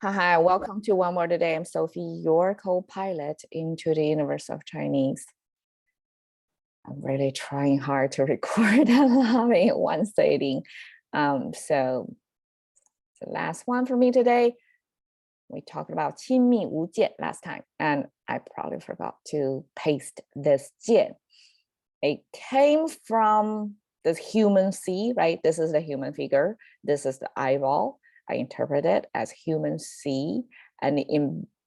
Hi, welcome to One More Today. I'm Sophie, your co-pilot into the universe of Chinese. I'm really trying hard to record and having one sitting. So the last one for me today, we talked about 亲密无间 last time, and I probably forgot to paste this 间. It came from this human C, right? This is the human figure. This is the eyeball. I interpret it as human C, and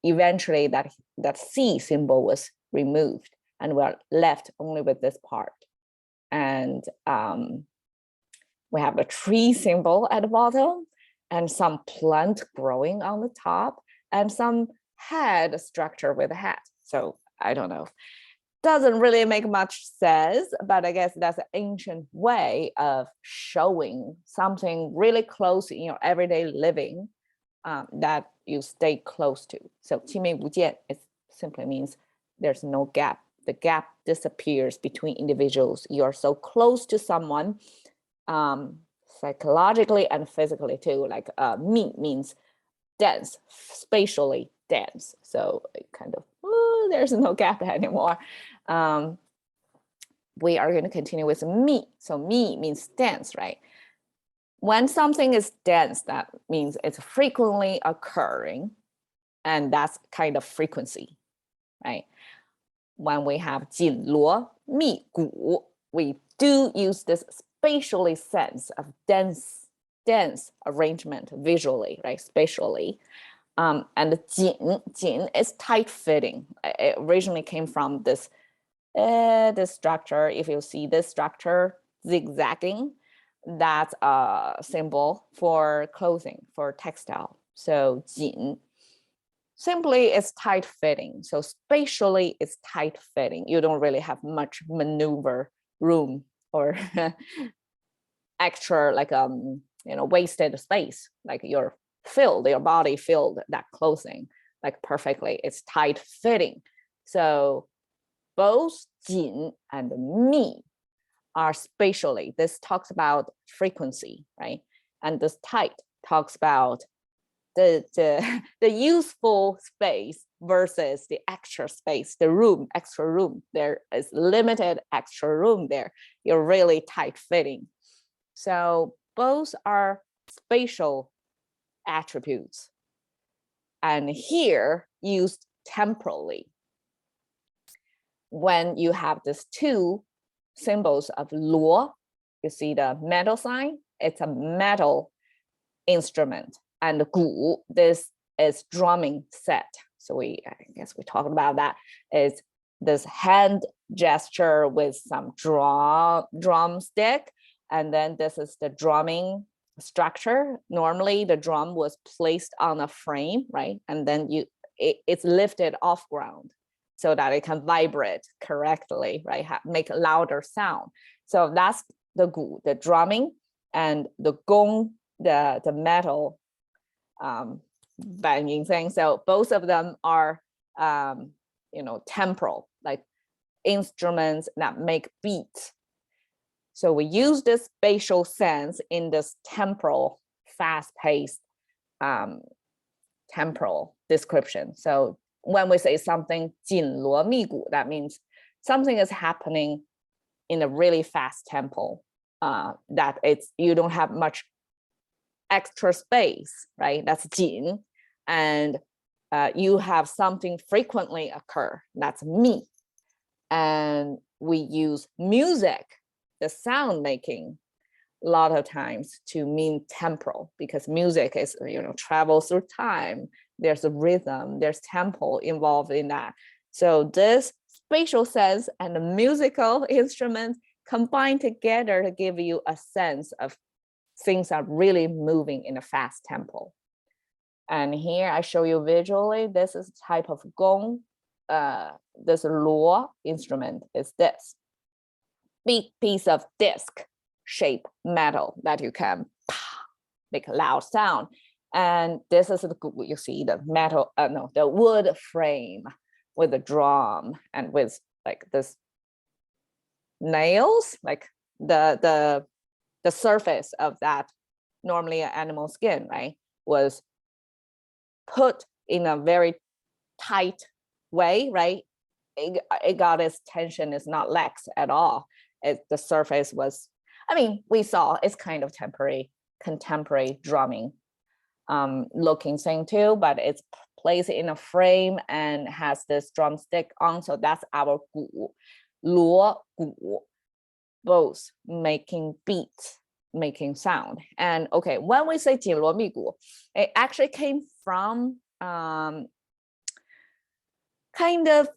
eventually that C symbol was removed, and we're left only with this part. And we have a tree symbol at the bottom, and some plant growing on the top, and some head structure with a hat. So I don't know. Doesn't really make much sense, but I guess that's an ancient way of showing something really close in your everyday living that you stay close to. So 亲密无间 it simply means there's no gap. The gap disappears between individuals. You're so close to someone psychologically and physically too. Like 密 means dense, spatially dense. So it kind of, there's no gap anymore. We are going to continue with me. So me means dense, right? When something is dense, that means it's frequently occurring, and that's kind of frequency, right? When we have 紧锣密鼓, we do use this spatially sense of dense arrangement visually, right? Spatially. And 紧 is tight fitting. It originally came from this structure. If you see this structure zigzagging, that's a symbol for clothing, for textile. So 紧 simply is tight fitting. So spatially it's tight fitting. You don't really have much maneuver room or extra like wasted space, like your body filled that clothing like perfectly. It's tight fitting. So both 紧 and 密 are spatially. This talks about frequency, right? And this tight talks about the useful space versus the extra space, the extra room. There is limited extra room there. You're really tight fitting. So both are spatial attributes, and here used temporally. When you have these two symbols of 锣, you see the metal sign, it's a metal instrument, and 鼓, this is drumming set. So I guess we talked about that. It's this hand gesture with some drumstick, and then this is the drumming structure. Normally the drum was placed on a frame, right? And then it's lifted off ground so that it can vibrate correctly, right? Make a louder sound. So that's the gu, the drumming, and the gong, the metal banging thing. So both of them are temporal, like instruments that make beats. So we use this spatial sense in this temporal, fast-paced temporal description. So when we say something 紧锣密鼓, that means something is happening in a really fast tempo, that you don't have much extra space, right? That's 紧. And you have something frequently occur, that's 密. And we use music, the sound making, a lot of times to mean temporal, because music is, travels through time. There's a rhythm, there's tempo involved in that. So this spatial sense and the musical instruments combine together to give you a sense of things are really moving in a fast tempo. And here I show you visually, this is a type of gong. This 锣 instrument is this big piece of disc shape metal that you can make a loud sound. And this is you see the metal, the wood frame with the drum and with like this nails, like the surface of that, normally an animal skin, right, was put in a very tight way, right? It got its tension is not lax at all. The surface was, I mean, we saw it's kind of contemporary drumming looking thing too, but it's placed in a frame and has this drumstick on. So that's our 鼓, 锣鼓, both making beats, making sound. And okay, when we say 紧锣密鼓, it actually came from kind of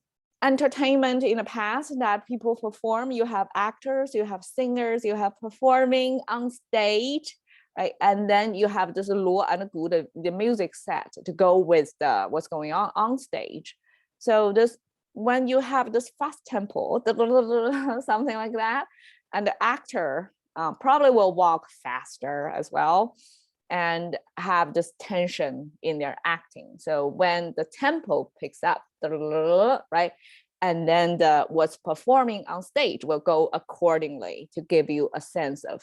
entertainment in the past that people perform. You have actors, you have singers, you have performing on stage, right? And then you have this 锣 and 鼓, the music set to go with what's going on stage. So this, when you have this fast tempo, something like that, and the actor probably will walk faster as well and have this tension in their acting. So when the tempo picks up, right, and then what's performing on stage will go accordingly to give you a sense of,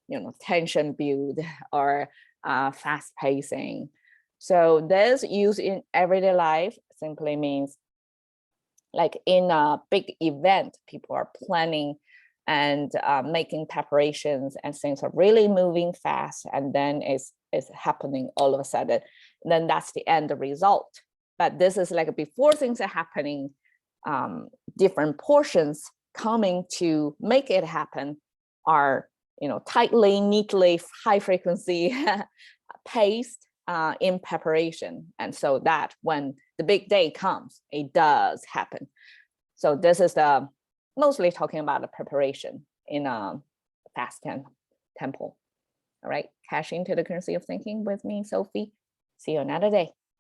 you know, tension build or fast pacing. So this used in everyday life simply means like in a big event, people are planning and making preparations and things are really moving fast, and then it's happening all of a sudden, then that's the end result. But this is like before things are happening, different portions coming to make it happen are, you know, tightly, neatly, high frequency paced in preparation. And so that when the big day comes, it does happen. So this is the mostly talking about the preparation in a fast tempo. All right, cash into the currency of thinking with me, Sophie. See you another day.